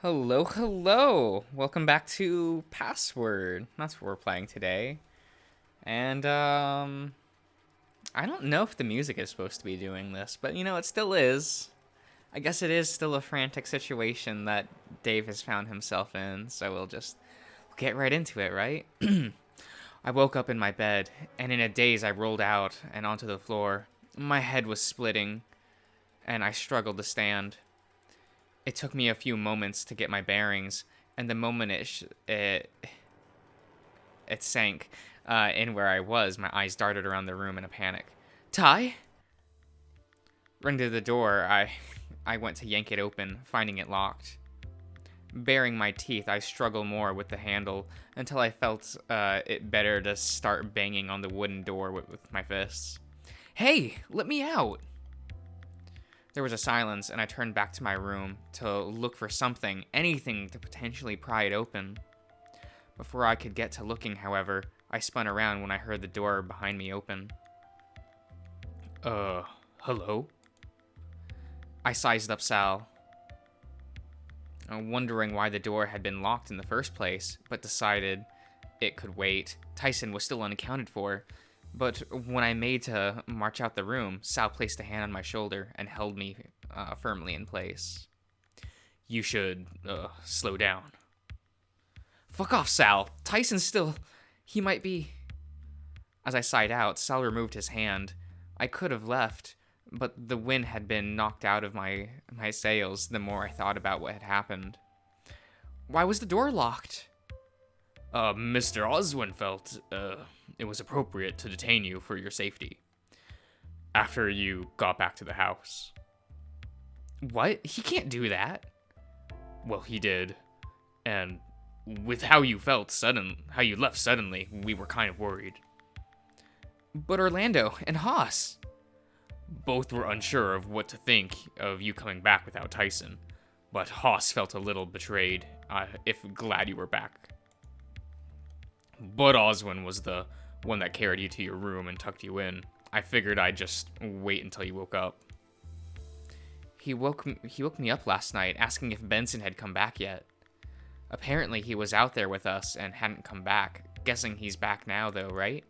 Hello, hello. Welcome back to Password. That's what we're playing today. And I don't know if the music is supposed to be doing this, but it still is. I guess it is still a frantic situation that Dave has found himself in, so we'll just get right into it, right? I woke up in my bed, and in a daze I rolled out and onto the floor. My head was splitting, and I struggled to stand. It took me a few moments to get my bearings, and the moment it sank in where I was, my eyes darted around the room in a panic. Ty? Running to the door, I went to yank it open, finding it locked. Baring my teeth, I struggled more with the handle until I felt it better to start banging on the wooden door with my fists. Hey, let me out! There was a silence, and I turned back to my room to look for something, anything to potentially pry it open. Before I could get to looking, however, I spun around when I heard the door behind me open. Hello? I sized up Sal, wondering why the door had been locked in the first place, but decided it could wait. Tyson was still unaccounted for. But when I made to march out the room, Sal placed a hand on my shoulder and held me firmly in place. You should, slow down. Fuck off, Sal. Tyson's still... He might be... As I sighed out, Sal removed his hand. I could have left, but the wind had been knocked out of my sails the more I thought about what had happened. Why was the door locked? Mr. Oswin felt, it was appropriate to detain you for your safety. After you got back to the house. What? He can't do that. Well, he did. And with how you how you left suddenly, we were kind of worried. But Orlando and Haas. Both were unsure of what to think of you coming back without Tyson, but Haas felt a little betrayed, if glad you were back. But Oswin was the one that carried you to your room and tucked you in. I figured I'd just wait until you woke up. He woke me up last night asking if Benson had come back yet. Apparently he was out there with us and hadn't come back. Guessing he's back now though, right?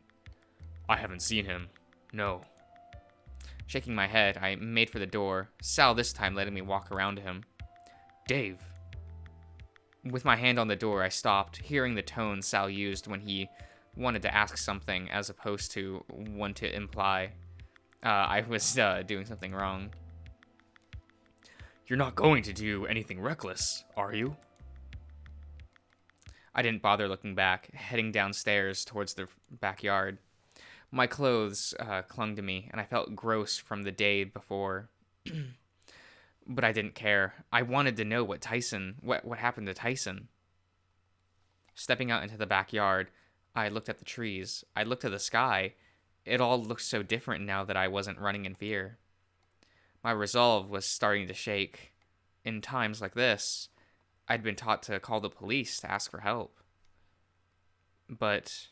I haven't seen him. No. Shaking my head, I made for the door, Sal this time letting me walk around to him. Dave. With my hand on the door, I stopped, hearing the tone Sal used when he wanted to ask something as opposed to one to imply I was doing something wrong. You're not going to do anything reckless, are you? I didn't bother looking back, heading downstairs towards the backyard. My clothes clung to me, and I felt gross from the day before. But I didn't care. I wanted to know what happened to Tyson. Stepping out into the backyard, I looked at the trees. I looked at the sky. It all looked so different now that I wasn't running in fear. My resolve was starting to shake. In times like this, I'd been taught to call the police to ask for help. But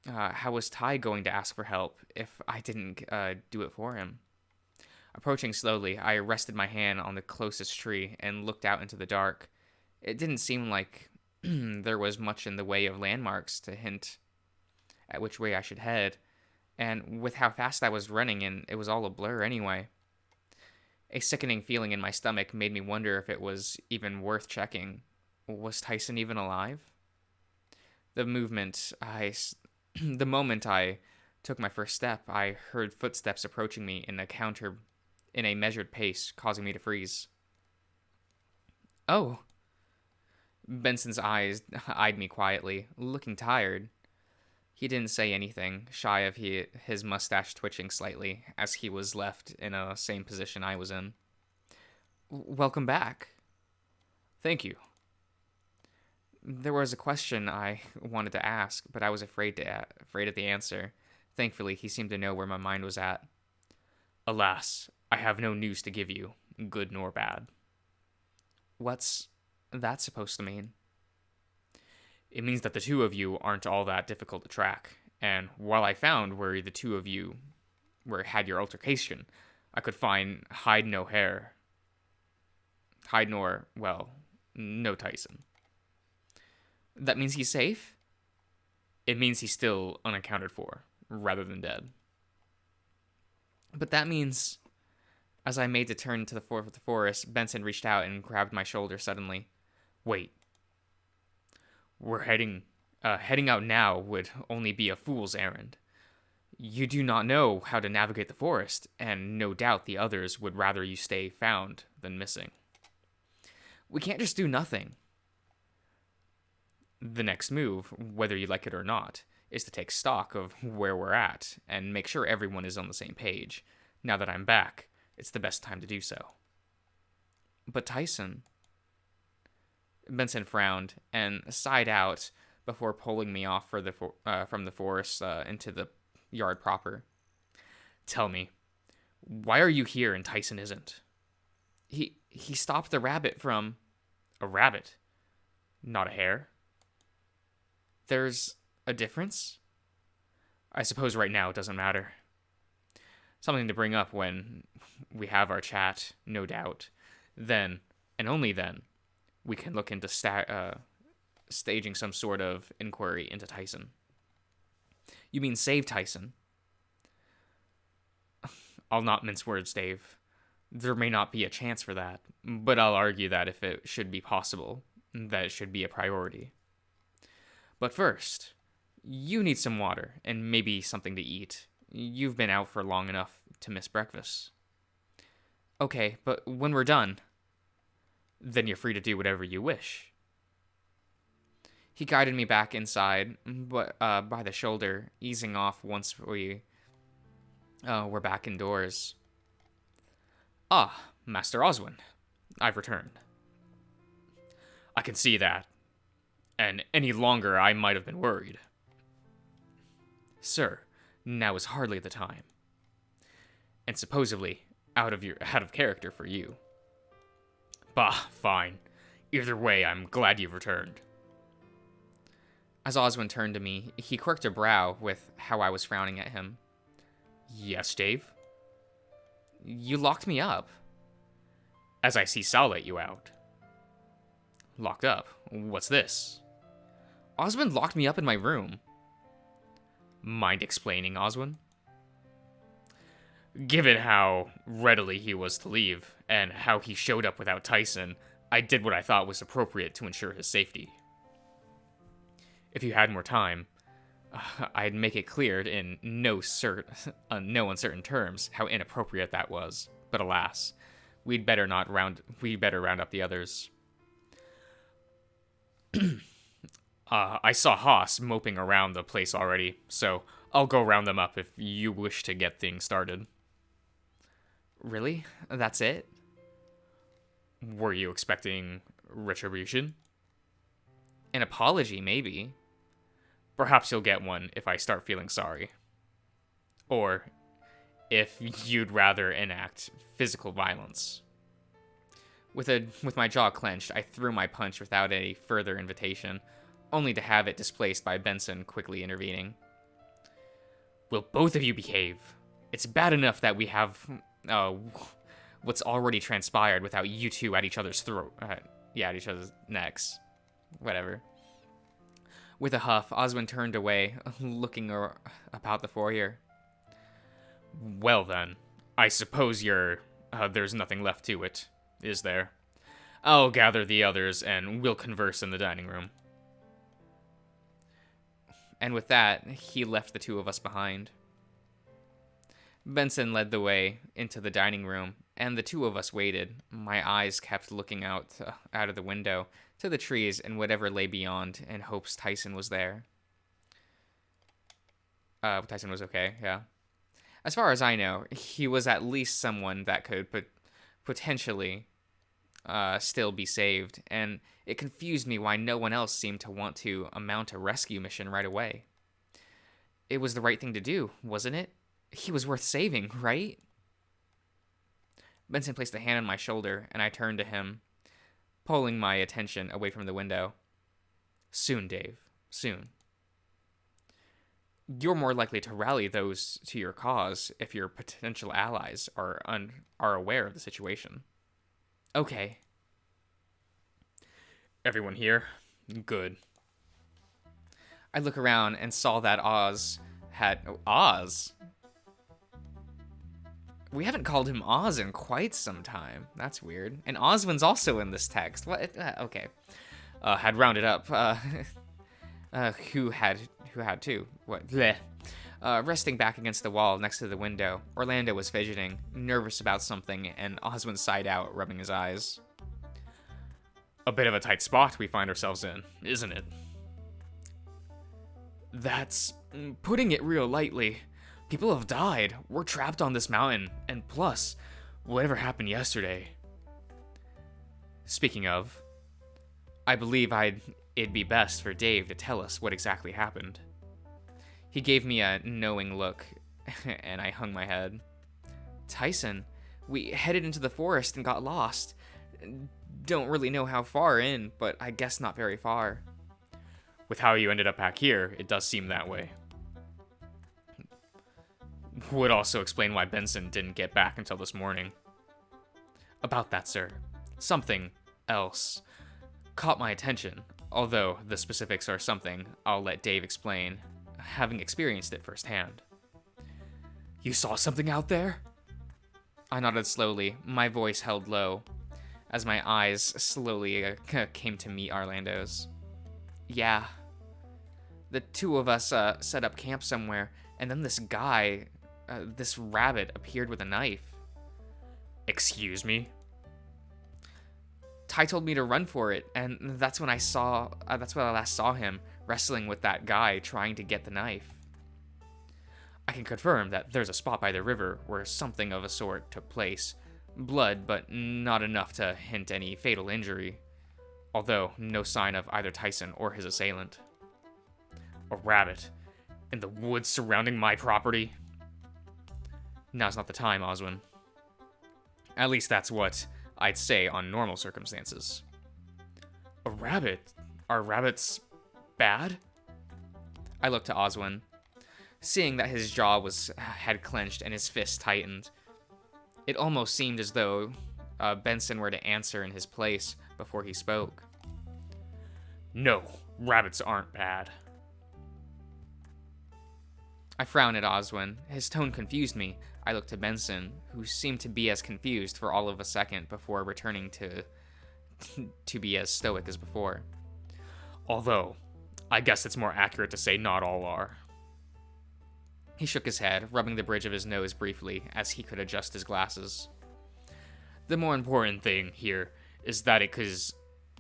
how was Ty going to ask for help if I didn't do it for him? Approaching slowly, I rested my hand on the closest tree and looked out into the dark. It didn't seem like there was much in the way of landmarks to hint at which way I should head, and with how fast I was running, and it was all a blur anyway. A sickening feeling in my stomach made me wonder if it was even worth checking. Was Tyson even alive? The moment I took my first step, I heard footsteps approaching me in a measured pace, causing me to freeze. Oh. Benson's eyes eyed me quietly, looking tired. He didn't say anything, shy of his mustache twitching slightly, as he was left in a same position I was in. Welcome back. Thank you. There was a question I wanted to ask, but I was afraid of the answer. Thankfully, he seemed to know where my mind was at. Alas, I have no news to give you, good nor bad. What's that supposed to mean? It means that the two of you aren't all that difficult to track, and while I found where the two of you had your altercation, I could hide no hair. hide nor, well, no Tyson. That means he's safe? It means he's still unaccounted for, rather than dead. But that means. As I made the turn to the forest, Benson reached out and grabbed my shoulder suddenly. Wait. We're heading out now would only be a fool's errand. You do not know how to navigate the forest, and no doubt the others would rather you stay found than missing. We can't just do nothing. The next move, whether you like it or not, is to take stock of where we're at and make sure everyone is on the same page. Now that I'm back, it's the best time to do so. But Tyson. Benson frowned and sighed out before pulling me off from the forest into the yard proper. Tell me, why are you here and Tyson isn't? He stopped the rabbit from. A rabbit, not a hare? There's a difference? I suppose right now it doesn't matter. Something to bring up when we have our chat, no doubt. Then, and only then, we can look into staging some sort of inquiry into Tyson. You mean save Tyson? I'll not mince words, Dave. There may not be a chance for that, but I'll argue that if it should be possible, that it should be a priority. But first, you need some water and maybe something to eat. You've been out for long enough to miss breakfast. Okay, but when we're done, then you're free to do whatever you wish. He guided me back inside, but by the shoulder, easing off once we were back indoors. Ah, Master Oswin, I've returned. I can see that, and any longer I might have been worried. Sir, now is hardly the time, and supposedly out of character for you. Bah, fine. Either way, I'm glad you've returned. As Oswin turned to me, he quirked a brow with how I was frowning at him. Yes, Dave? You locked me up. As I see Sal let you out. Locked up? What's this? Oswin locked me up in my room. Mind explaining, Oswin? Given how readily he was to leave, and how he showed up without Tyson, I did what I thought was appropriate to ensure his safety. If you had more time, I'd make it clear in no uncertain terms how inappropriate that was. But alas, we'd better round up the others. I saw Haas moping around the place already, so I'll go round them up if you wish to get things started. Really? That's it? Were you expecting retribution? An apology, maybe. Perhaps you'll get one if I start feeling sorry. Or if you'd rather enact physical violence. With my jaw clenched, I threw my punch without any further invitation, only to have it displaced by Benson quickly intervening. Will both of you behave? It's bad enough that we have what's already transpired without you two at each other's at each other's necks. Whatever. With a huff, Oswin turned away, looking about the foyer. Well then, I suppose there's nothing left to it, is there? I'll gather the others and we'll converse in the dining room. And with that, he left the two of us behind. Benson led the way into the dining room, and the two of us waited. My eyes kept looking out of the window to the trees and whatever lay beyond, in hopes Tyson was there. Tyson was okay, yeah. As far as I know, he was at least someone that could potentially still be saved, and it confused me why no one else seemed to want to mount a rescue mission right away. It was the right thing to do, wasn't it? He was worth saving, right? Benson placed a hand on my shoulder, and I turned to him, pulling my attention away from the window. Soon, Dave. Soon. You're more likely to rally those to your cause if your potential allies are aware of the situation. Okay. Everyone here? Good. I look around and saw that Oz had... Oh, Oz? We haven't called him Oz in quite some time. That's weird. And Oswin's also in this text. What? Okay. Had rounded up. Who had two? What? Bleh. Resting back against the wall next to the window, Orlando was fidgeting, nervous about something, and Oswin sighed out, rubbing his eyes. A bit of a tight spot we find ourselves in, isn't it? That's putting it real lightly. People have died. We're trapped on this mountain, and plus, whatever happened yesterday. Speaking of, I believe it'd be best for Dave to tell us what exactly happened. He gave me a knowing look, and I hung my head. Tyson, we headed into the forest and got lost. Don't really know how far in, but I guess not very far. with how you ended up back here, it does seem that way. Would also explain why Benson didn't get back until this morning. About that, sir. Something else caught my attention, although the specifics are something I'll let Dave explain, having experienced it firsthand. You saw something out there? I nodded slowly, my voice held low, as my eyes slowly came to meet Orlando's. Yeah. The two of us set up camp somewhere, and then this guy, this rabbit, appeared with a knife. Excuse me? Ty told me to run for it, and that's when I last saw him, wrestling with that guy trying to get the knife. I can confirm that there's a spot by the river where something of a sort took place. Blood, but not enough to hint any fatal injury. Although, no sign of either Tyson or his assailant. A rabbit? In the woods surrounding my property? Now's not the time, Oswin. At least that's what I'd say on normal circumstances. A rabbit? Are rabbits bad? I looked to Oswin, seeing that his jaw had clenched and his fist tightened. It almost seemed as though Benson were to answer in his place before he spoke. No, rabbits aren't bad. I frowned at Oswin. His tone confused me. I looked to Benson, who seemed to be as confused for all of a second before returning to be as stoic as before. Although, I guess it's more accurate to say not all are. He shook his head, rubbing the bridge of his nose briefly as he could adjust his glasses. The more important thing here is that it is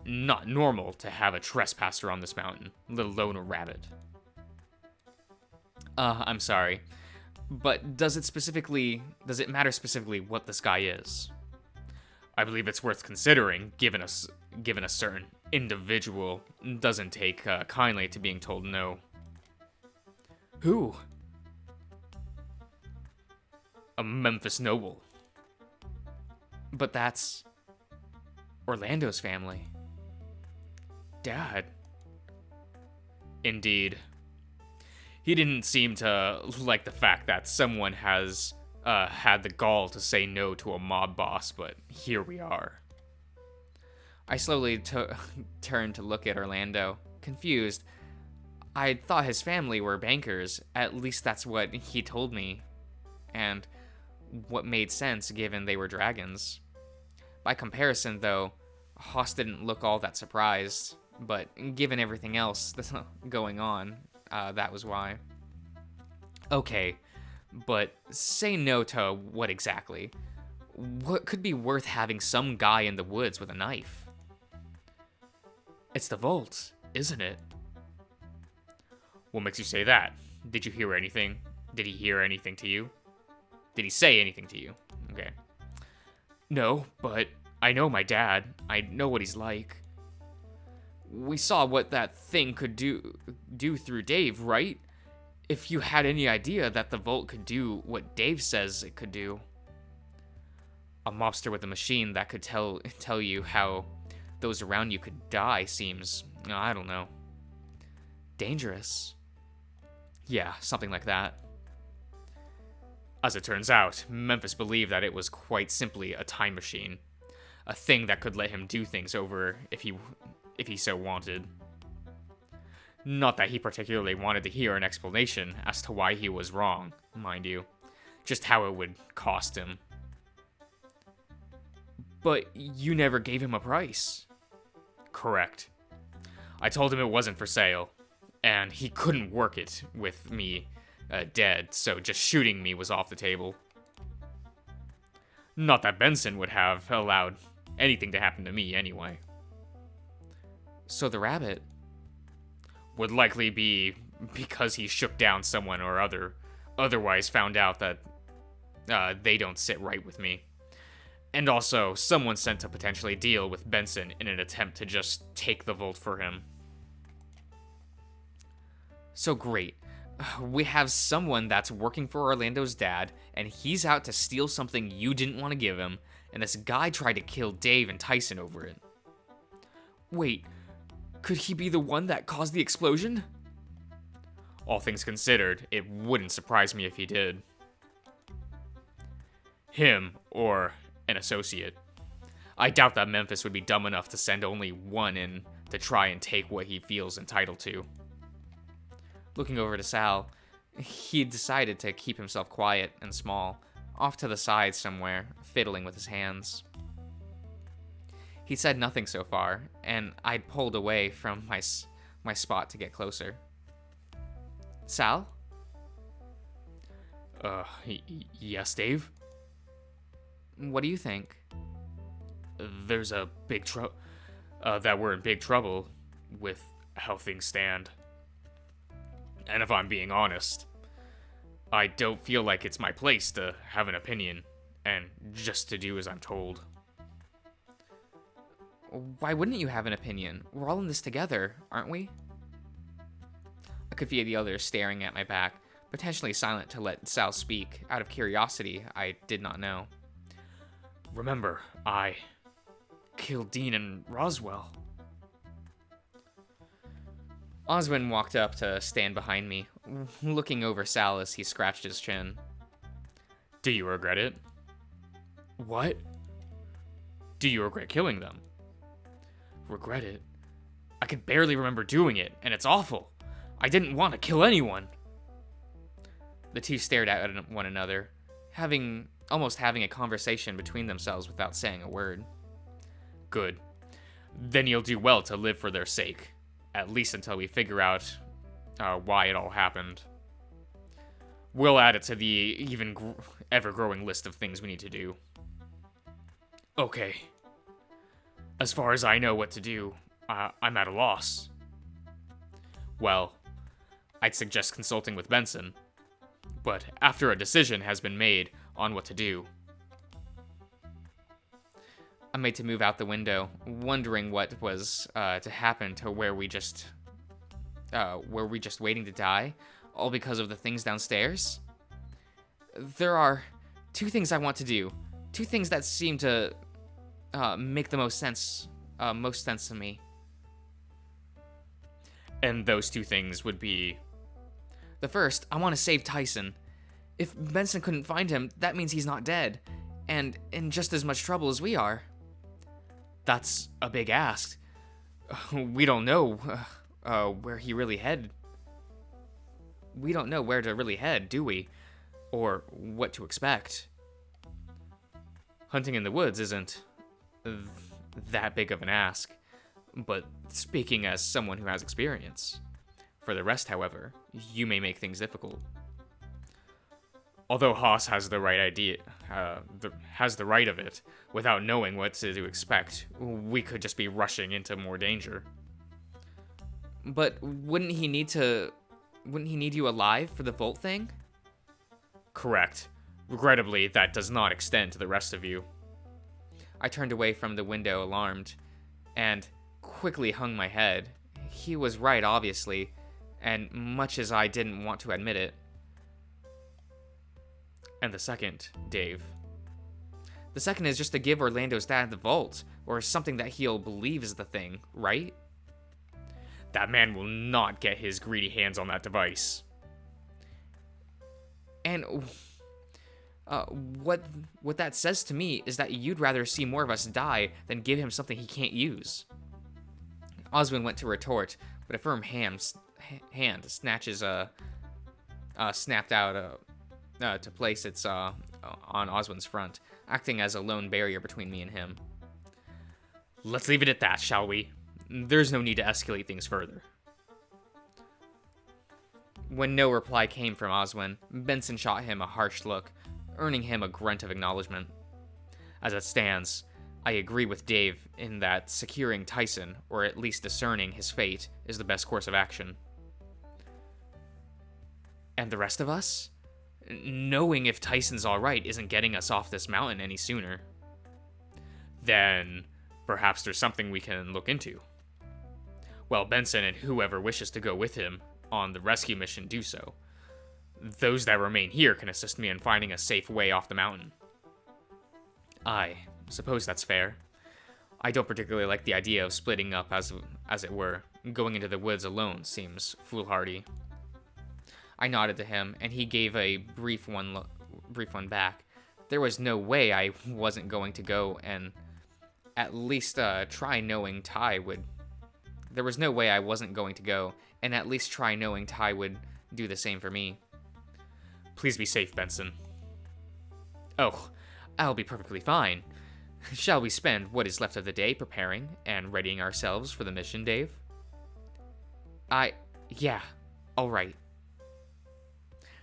not normal to have a trespasser on this mountain, let alone a rabbit. I'm sorry, but does it matter specifically what this guy is? I believe it's worth considering, given a certain individual doesn't take kindly to being told no. Who? A Memphis noble. But that's Orlando's family. Dad. Indeed. He didn't seem to like the fact that someone has had the gall to say no to a mob boss, but here we are. I slowly turned to look at Orlando, confused. I thought his family were bankers, at least that's what he told me, and what made sense given they were dragons. By comparison, though, Haas didn't look all that surprised, but given everything else that's going on, that was why. Okay, but say no to what exactly? What could be worth having some guy in the woods with a knife? It's the vault, isn't it? What makes you say that? Did you hear anything? Did he hear anything to you? Did he say anything to you? Okay. No, but I know my dad. I know what he's like. We saw what that thing could do through Dave, right? If you had any idea that the vault could do what Dave says it could do. A mobster with a machine that could tell you how those around you could die seems, I don't know, dangerous. Yeah, something like that. As it turns out, Memphis believed that it was quite simply a time machine. A thing that could let him do things over if he if he so wanted. Not that he particularly wanted to hear an explanation as to why he was wrong, mind you, just how it would cost him. But you never gave him a price. Correct. I told him it wasn't for sale, and he couldn't work it with me dead, so just shooting me was off the table. Not that Benson would have allowed anything to happen to me anyway. So the rabbit would likely be because he shook down someone or otherwise found out that they don't sit right with me. And also, someone sent to potentially deal with Benson in an attempt to just take the vault for him. So great. We have someone that's working for Orlando's dad, and he's out to steal something you didn't want to give him, and this guy tried to kill Dave and Tyson over it. Wait, could he be the one that caused the explosion? All things considered, it wouldn't surprise me if he did. Him, or an associate. I doubt that Memphis would be dumb enough to send only one in to try and take what he feels entitled to. Looking over to Sal, he decided to keep himself quiet and small, off to the side somewhere, fiddling with his hands. He said nothing so far, and I'd pulled away from my spot to get closer. Sal? Yes, Dave? What do you think? There's a big that we're in big trouble with how things stand. And if I'm being honest, I don't feel like it's my place to have an opinion and just to do as I'm told. Why wouldn't you have an opinion? We're all in this together, aren't we? I could feel the others staring at my back, potentially silent to let Sal speak. Out of curiosity, I did not know. Remember, I killed Dean and Roswell. Osmond walked up to stand behind me, looking over Sal as he scratched his chin. Do you regret it? What? Do you regret killing them? Regret it? I can barely remember doing it, and it's awful. I didn't want to kill anyone. The two stared at one another, almost having a conversation between themselves without saying a word. Good. Then you'll do well to live for their sake. At least until we figure out why it all happened. We'll add it to the ever-growing list of things we need to do. Okay. As far as I know what to do, I'm at a loss. Well, I'd suggest consulting with Benson. But after a decision has been made on what to do. I made to move out the window, wondering what was to happen to were we just waiting to die, all because of the things downstairs? There are two things I want to do, two things that seem to make the most sense to me. And those two things would be... The first, I want to save Tyson. If Benson couldn't find him, that means he's not dead, and in just as much trouble as we are. That's a big ask. We don't know where he really head. We don't know where to really head, do we? Or what to expect. Hunting in the woods isn't that big of an ask, but speaking as someone who has experience. For the rest, however, you may make things difficult. Although Haas has the right idea, has the right of it, without knowing what to expect, we could just be rushing into more danger. But wouldn't he need you alive for the Volt thing? Correct. Regrettably, that does not extend to the rest of you. I turned away from the window, alarmed, and quickly hung my head. He was right, obviously, and much as I didn't want to admit it. And the second, Dave. The second is just to give Orlando's dad the vault, or something that he'll believe is the thing, right? That man will not get his greedy hands on that device. And what that says to me is that you'd rather see more of us die than give him something he can't use. Oswin went to retort, but a firm hand snapped out to place its on Oswin's front, acting as a lone barrier between me and him. Let's leave it at that, shall we? There's no need to escalate things further. When no reply came from Oswin, Benson shot him a harsh look, earning him a grunt of acknowledgement. As it stands, I agree with Dave in that securing Tyson, or at least discerning his fate, is the best course of action. And the rest of us? Knowing if Tyson's alright isn't getting us off this mountain any sooner. Then, perhaps there's something we can look into. Well, Benson and whoever wishes to go with him on the rescue mission do so. Those that remain here can assist me in finding a safe way off the mountain. I suppose that's fair. I don't particularly like the idea of splitting up, as it were. Going into the woods alone seems foolhardy. I nodded to him, and he gave a brief one back. There was no way I wasn't going to go and at least try knowing Ty would. There was no way I wasn't going to go and at least try knowing Ty would do the same for me. Please be safe, Benson. Oh, I'll be perfectly fine. Shall we spend what is left of the day preparing and readying ourselves for the mission, Dave? Yeah, all right.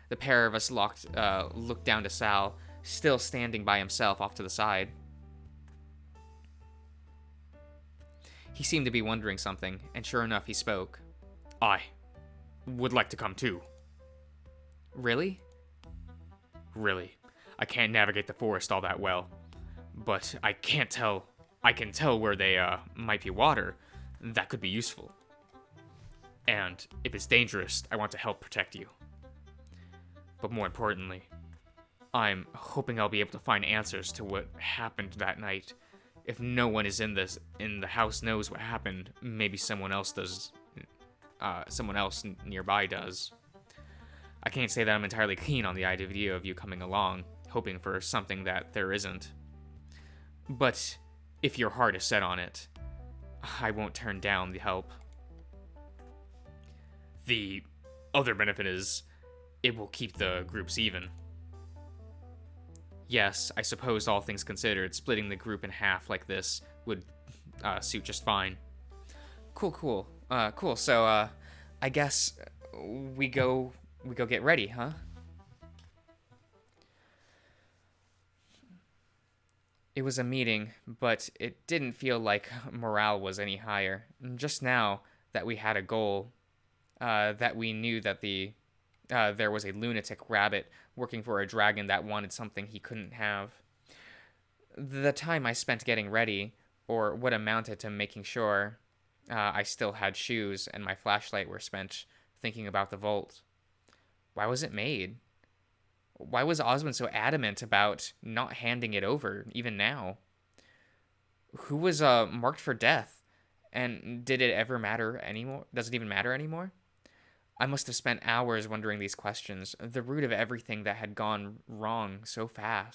The pair of us looked down to Sal, still standing by himself off to the side. He seemed to be wondering something, and sure enough, he spoke. I would like to come too. Really? Really. I can't navigate the forest all that well. But I can tell where they might be water. That could be useful. And if it's dangerous, I want to help protect you. But more importantly, I'm hoping I'll be able to find answers to what happened that night. If no one is in the house knows what happened, maybe someone else does. Someone else nearby does. I can't say that I'm entirely keen on the idea of you coming along, hoping for something that there isn't. But if your heart is set on it, I won't turn down the help. The other benefit is it will keep the groups even. Yes, I suppose all things considered, splitting the group in half like this would suit just fine. Cool. So, I guess we go get ready, huh? It was a meeting, but it didn't feel like morale was any higher. Just now that we had a goal, that we knew that there was a lunatic rabbit working for a dragon that wanted something he couldn't have. The time I spent getting ready, or what amounted to making sure I still had shoes and my flashlight, were spent thinking about the vault. Why was it made? Why was Osmond so adamant about not handing it over, even now? Who was marked for death? And did it ever matter anymore? Does it even matter anymore? I must have spent hours wondering these questions, the root of everything that had gone wrong so far.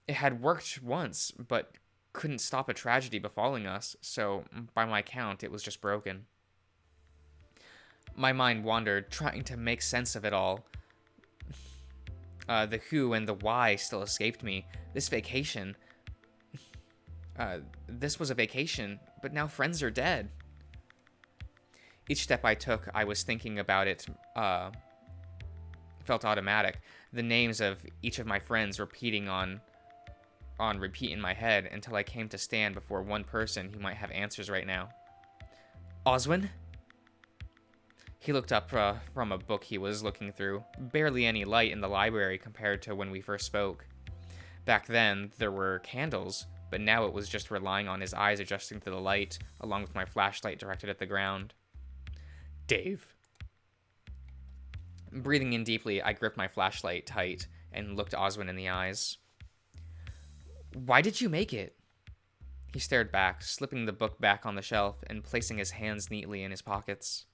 It had worked once, but couldn't stop a tragedy befalling us, so by my count, it was just broken. My mind wandered, trying to make sense of it all. The who and the why still escaped me. This vacation. This was a vacation, but now friends are dead. Each step I took, I was thinking about it, felt automatic. The names of each of my friends repeating on repeat in my head until I came to stand before one person who might have answers right now. Oswin? He looked up from a book he was looking through. Barely any light in the library compared to when we first spoke. Back then, there were candles, but now it was just relying on his eyes adjusting to the light, along with my flashlight directed at the ground. Dave. Breathing in deeply, I gripped my flashlight tight and looked Oswin in the eyes. Why did you make it? He stared back, slipping the book back on the shelf and placing his hands neatly in his pockets.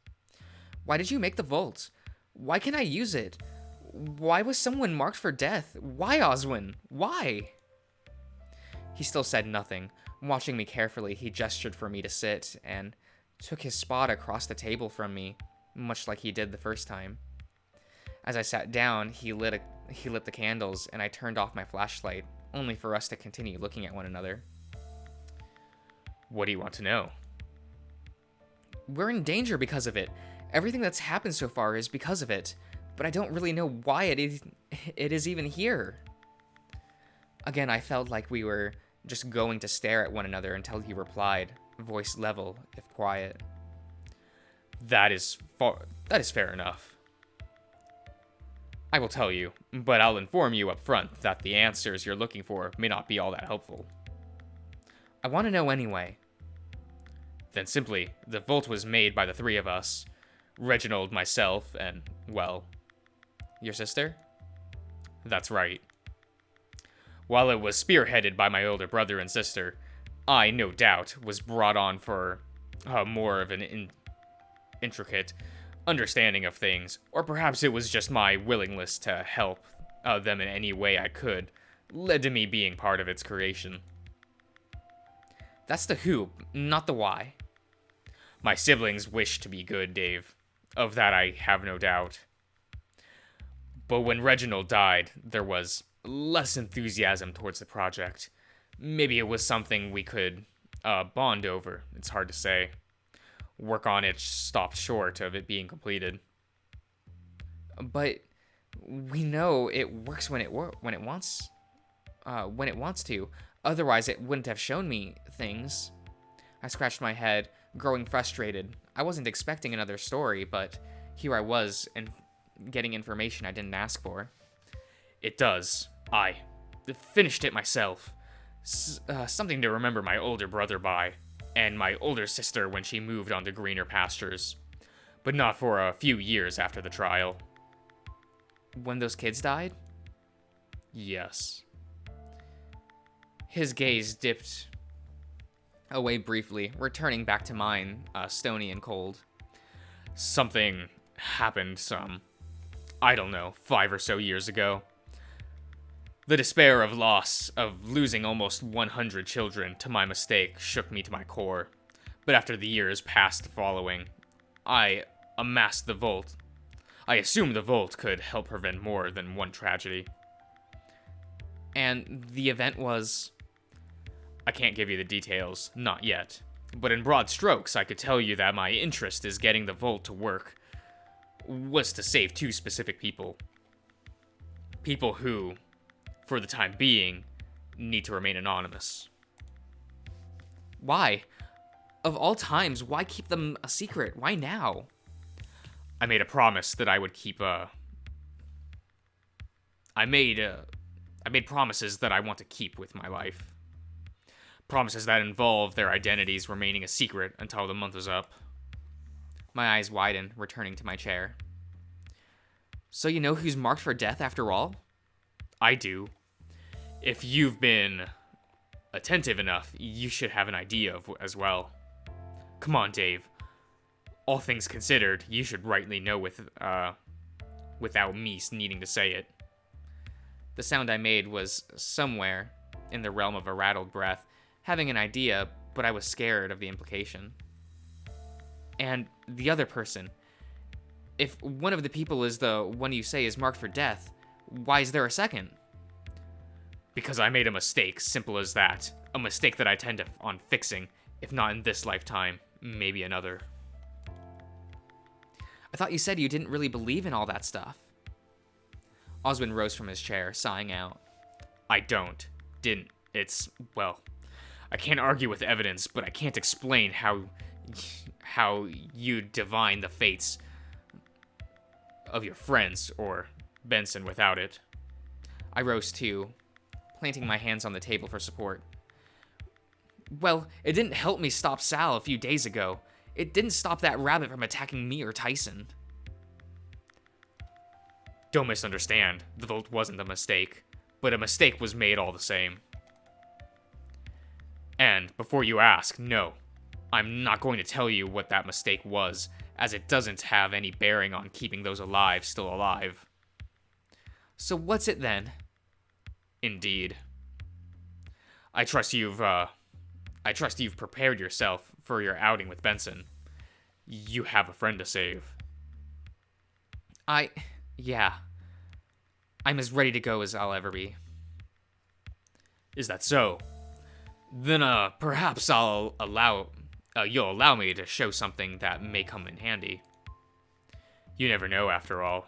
Why did you make the vault? Why can I use it? Why was someone marked for death? Why, Oswin? Why? He still said nothing, Watching me carefully, he gestured for me to sit and took his spot across the table from me, much like he did the first time. As I sat down, he lit the candles and I turned off my flashlight, only for us to continue looking at one another. What do you want to know? We're in danger because of it. Everything that's happened so far is because of it, but I don't really know why it is even here. Again, I felt like we were just going to stare at one another until he replied, voice level, if quiet. That is fair enough. I will tell you, but I'll inform you up front that the answers you're looking for may not be all that helpful. I want to know anyway. Then simply, the vault was made by the three of us. Reginald, myself, and, well... Your sister? That's right. While it was spearheaded by my older brother and sister, I, no doubt, was brought on for more of an intricate understanding of things, or perhaps it was just my willingness to help them in any way I could, led to me being part of its creation. That's the who, not the why. My siblings wished to be good, Dave. Of that I have no doubt. But when Reginald died, there was less enthusiasm towards the project. Maybe it was something we could bond over. It's hard to say. Work on it stopped short of it being completed. But we know it works when it wants to. Otherwise, it wouldn't have shown me things. I scratched my head, growing frustrated. I wasn't expecting another story, but here I was, and getting information I didn't ask for. It does. I finished it myself. Something to remember my older brother by, and my older sister when she moved on to greener pastures. But not for a few years after the trial. When those kids died? Yes. His gaze dipped away briefly, returning back to mine, stony and cold. Something happened I don't know, 5 or so years ago. The despair of loss, of losing almost 100 children to my mistake, shook me to my core. But after the years passed following, I amassed the vault. I assumed the vault could help prevent more than one tragedy. And the event was... I can't give you the details, not yet. But in broad strokes, I could tell you that my interest is getting the vault to work was to save 2 specific people. People who, for the time being, need to remain anonymous. Why? Of all times, why keep them a secret? Why now? I made a promise that I would keep I made promises that I want to keep with my life. Promises that involve their identities remaining a secret until the month is up. My eyes widened, returning to my chair. So you know who's marked for death after all? I do. If you've been attentive enough, you should have an idea of as well. Come on, Dave. All things considered, you should rightly know without me needing to say it. The sound I made was somewhere in the realm of a rattled breath, having an idea, but I was scared of the implication. And the other person. If one of the people is the one you say is marked for death, why is there a second? Because I made a mistake, simple as that. A mistake that I tend on fixing, if not in this lifetime, maybe another. I thought you said you didn't really believe in all that stuff. Oswin rose from his chair, sighing out. I didn't. Well, I can't argue with evidence, but I can't explain how you divine the fates of your friends or Benson without it. I rose too, planting my hands on the table for support. Well, it didn't help me stop Sal a few days ago. It didn't stop that rabbit from attacking me or Tyson. Don't misunderstand. The vote wasn't a mistake, but a mistake was made all the same. And before you ask, no, I'm not going to tell you what that mistake was, as it doesn't have any bearing on keeping those alive still alive. So what's it then? Indeed. I trust you've I trust you've prepared yourself for your outing with Benson. You have a friend to save. Yeah. I'm as ready to go as I'll ever be. Is that so? Then, perhaps you'll allow me to show something that may come in handy. You never know, after all.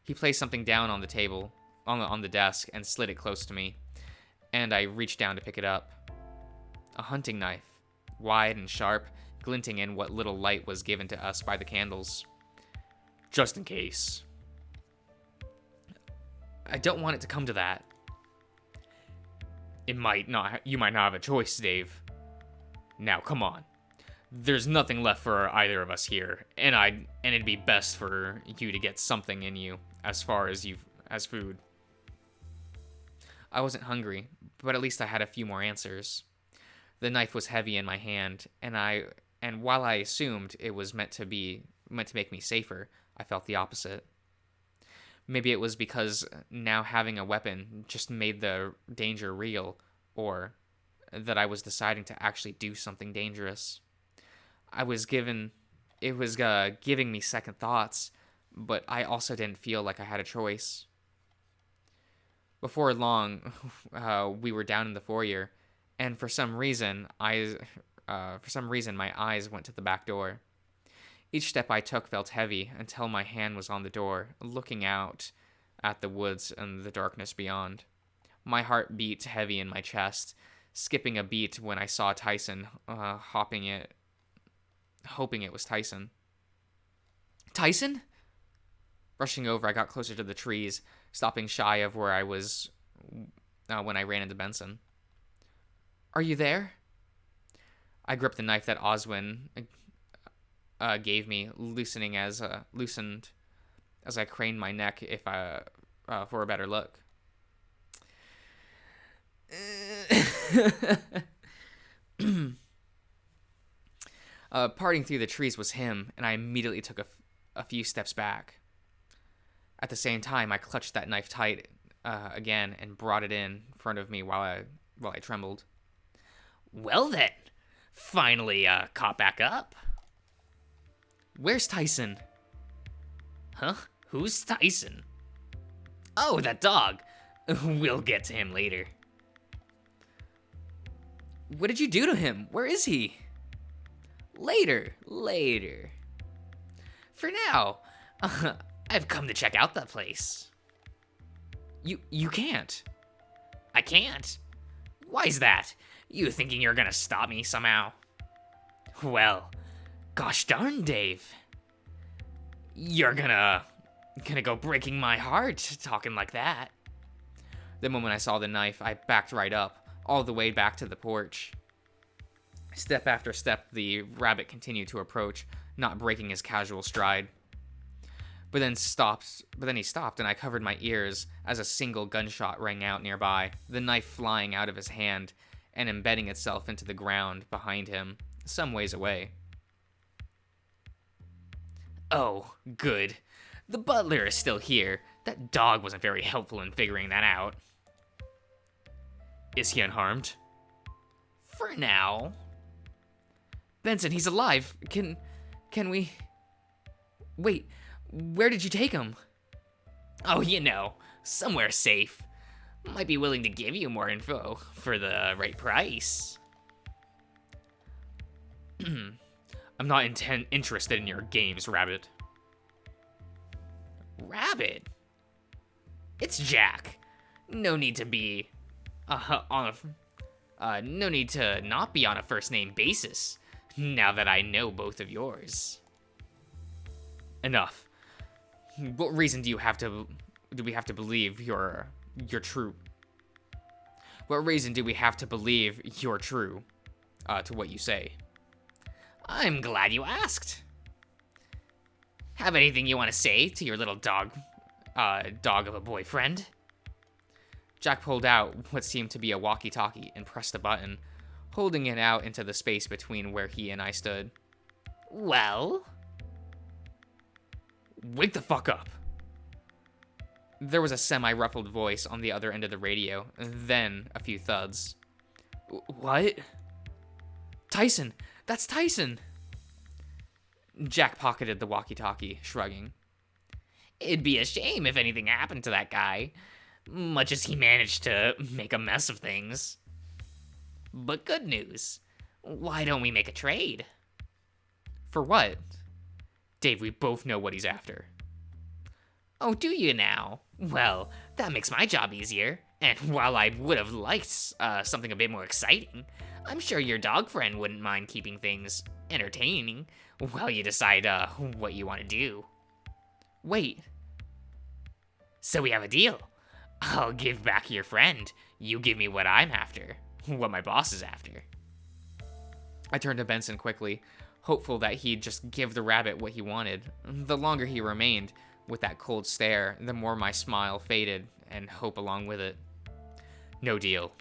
He placed something down on the table, on the desk, and slid it close to me, and I reached down to pick it up. A hunting knife, wide and sharp, glinting in what little light was given to us by the candles. Just in case. I don't want it to come to that. You might not have a choice, Dave. Now, come on. There's nothing left for either of us here, and it'd be best for you to get something in you as far as food. I wasn't hungry, but at least I had a few more answers. The knife was heavy in my hand, and while I assumed it was meant to make me safer, I felt the opposite. Maybe it was because now having a weapon just made the danger real, or that I was deciding to actually do something dangerous. It was giving me second thoughts, but I also didn't feel like I had a choice. Before long, we were down in the foyer, and for some reason, my eyes went to the back door. Each step I took felt heavy until my hand was on the door, looking out at the woods and the darkness beyond. My heart beat heavy in my chest, skipping a beat when I saw Tyson, hoping it was Tyson. Tyson? Rushing over, I got closer to the trees, stopping shy of where I was when I ran into Benson. Are you there? I gripped the knife that Oswin gave me, loosened as I craned my neck for a better look. Parting through the trees was him, and I immediately took a few steps back. At the same time, I clutched that knife tight again and brought it in front of me while I trembled. Well then, finally caught back up. Where's Tyson? Huh? Who's Tyson? Oh, that dog. We'll get to him later. What did you do to him? Where is he? Later. For now, I've come to check out that place. You can't. I can't? Why's that? You thinking you're gonna stop me somehow? Well, gosh darn, Dave. You're gonna go breaking my heart talking like that. The moment I saw the knife, I backed right up, all the way back to the porch. Step after step, the rabbit continued to approach, not breaking his casual stride. But then he stopped, and I covered my ears as a single gunshot rang out nearby, the knife flying out of his hand and embedding itself into the ground behind him, some ways away. Oh, good. The butler is still here. That dog wasn't very helpful in figuring that out. Is he unharmed? For now. Benson, he's alive. Can we... Wait, where did you take him? Oh, somewhere safe. Might be willing to give you more info for the right price. I'm not interested in your games, Rabbit. Rabbit? It's Jack. No need to be no need to not be on a first name basis. Now that I know both of yours. Enough. What reason do we have to believe you're true? What reason do we have to believe you're true to what you say? I'm glad you asked. Have anything you want to say to your little dog of a boyfriend? Jack pulled out what seemed to be a walkie-talkie and pressed a button, holding it out into the space between where he and I stood. Well? Wake the fuck up. There was a semi-ruffled voice on the other end of the radio, then a few thuds. What? Tyson! That's Tyson! Jack pocketed the walkie-talkie, shrugging. It'd be a shame if anything happened to that guy, much as he managed to make a mess of things. But good news. Why don't we make a trade? For what? Dave, we both know what he's after. Oh, do you now? Well, that makes my job easier. And while I would have liked something a bit more exciting, I'm sure your dog friend wouldn't mind keeping things entertaining while you decide what you want to do. Wait. So we have a deal. I'll give back your friend. You give me what I'm after. What my boss is after. I turned to Benson quickly, hopeful that he'd just give the rabbit what he wanted. The longer he remained with that cold stare, the more my smile faded and hope along with it. No deal.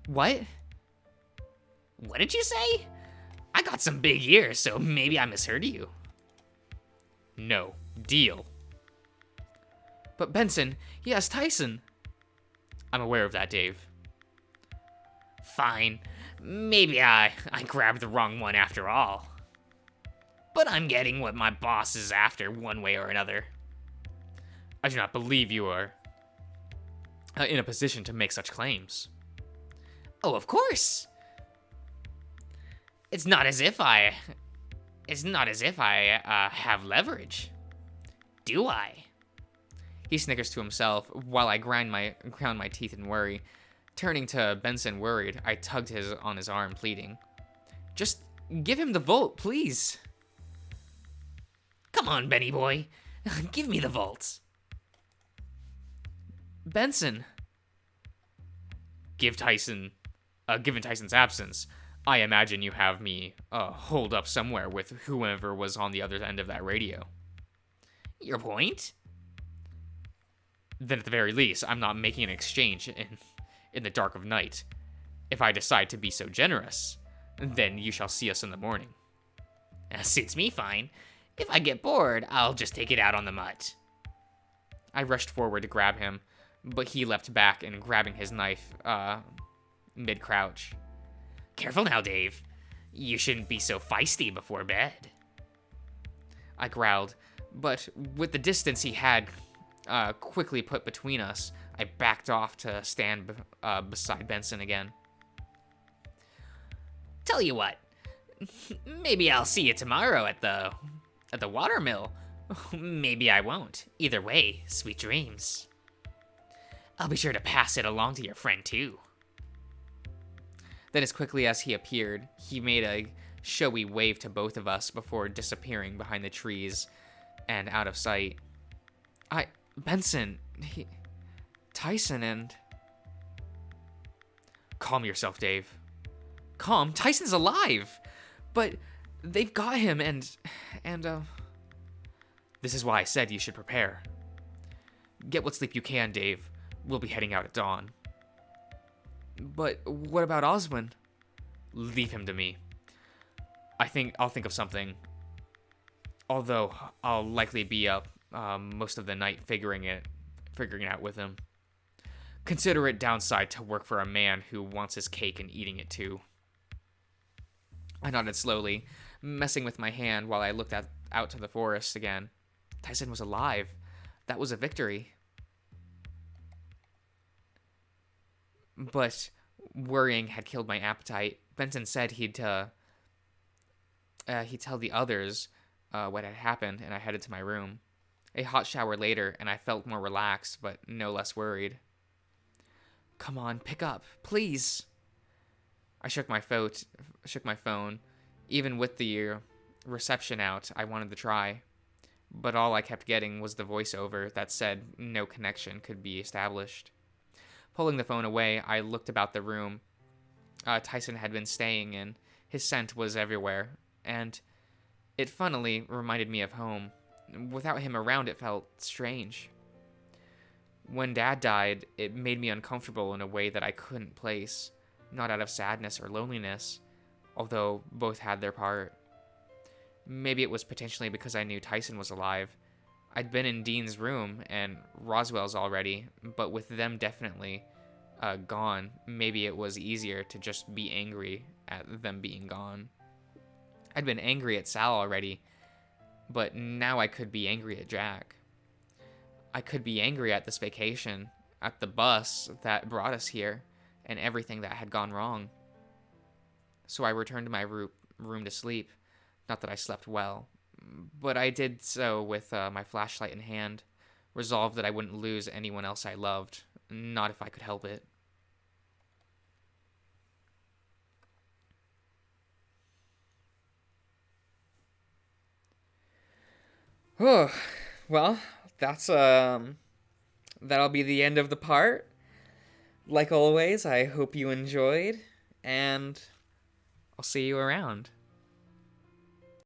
What? What did you say? I got some big ears, so maybe I misheard you. No. Deal. But Benson, he has Tyson. I'm aware of that, Dave. Fine. Maybe I grabbed the wrong one after all. But I'm getting what my boss is after one way or another. I do not believe you are in a position to make such claims. Oh, of course. It's not as if I have leverage. Do I? He snickers to himself while I ground my teeth in worry. Turning to Benson worried, I tugged on his arm, pleading. Just give him the vault, please. Come on, Benny boy. Give me the vault. Benson. Given Tyson's absence, I imagine you have me holed up somewhere with whoever was on the other end of that radio. Your point? Then at the very least, I'm not making an exchange in the dark of night. If I decide to be so generous, then you shall see us in the morning. Suits me fine. If I get bored, I'll just take it out on the mutt. I rushed forward to grab him, but he leapt back and grabbing his knife, mid-crouch. Careful now, Dave. You shouldn't be so feisty before bed. I growled, but with the distance he had quickly put between us, I backed off to stand beside Benson again. Tell you what, maybe I'll see you tomorrow at the watermill. Maybe I won't. Either way, sweet dreams. I'll be sure to pass it along to your friend too. Then as quickly as he appeared, he made a showy wave to both of us before disappearing behind the trees and out of sight. Benson, Tyson and... Calm yourself, Dave. Calm? Tyson's alive! But they've got him and This is why I said you should prepare. Get what sleep you can, Dave. We'll be heading out at dawn. But what about Oswin? Leave him to me. I'll think of something. Although I'll likely be up most of the night figuring it out with him. Consider it downside to work for a man who wants his cake and eating it too. I nodded slowly, messing with my hand while I looked out to the forest again. Tyson was alive. That was a victory. But worrying had killed my appetite. Benson said he'd tell the others what had happened, and I headed to my room. A hot shower later, and I felt more relaxed, but no less worried. Come on, pick up, please. I shook my phone. Even with the reception out, I wanted to try. But all I kept getting was the voiceover that said no connection could be established. Pulling the phone away, I looked about the room Tyson had been staying in. His scent was everywhere, and it funnily reminded me of home. Without him around, it felt strange. When Dad died, it made me uncomfortable in a way that I couldn't place, not out of sadness or loneliness, although both had their part. Maybe it was potentially because I knew Tyson was alive. I'd been in Dean's room and Roswell's already, but with them definitely gone, maybe it was easier to just be angry at at them being gone. I'd been angry at Sal already, but now I could be angry at Jack. I could be angry at this vacation, at the bus that brought us here, and everything that had gone wrong. So I returned to my room to sleep. Not that I slept well, but I did so with my flashlight in hand, resolved that I wouldn't lose anyone else I loved, not if I could help it. Oh, well, that'll be the end of the part. Like always, I hope you enjoyed, and I'll see you around.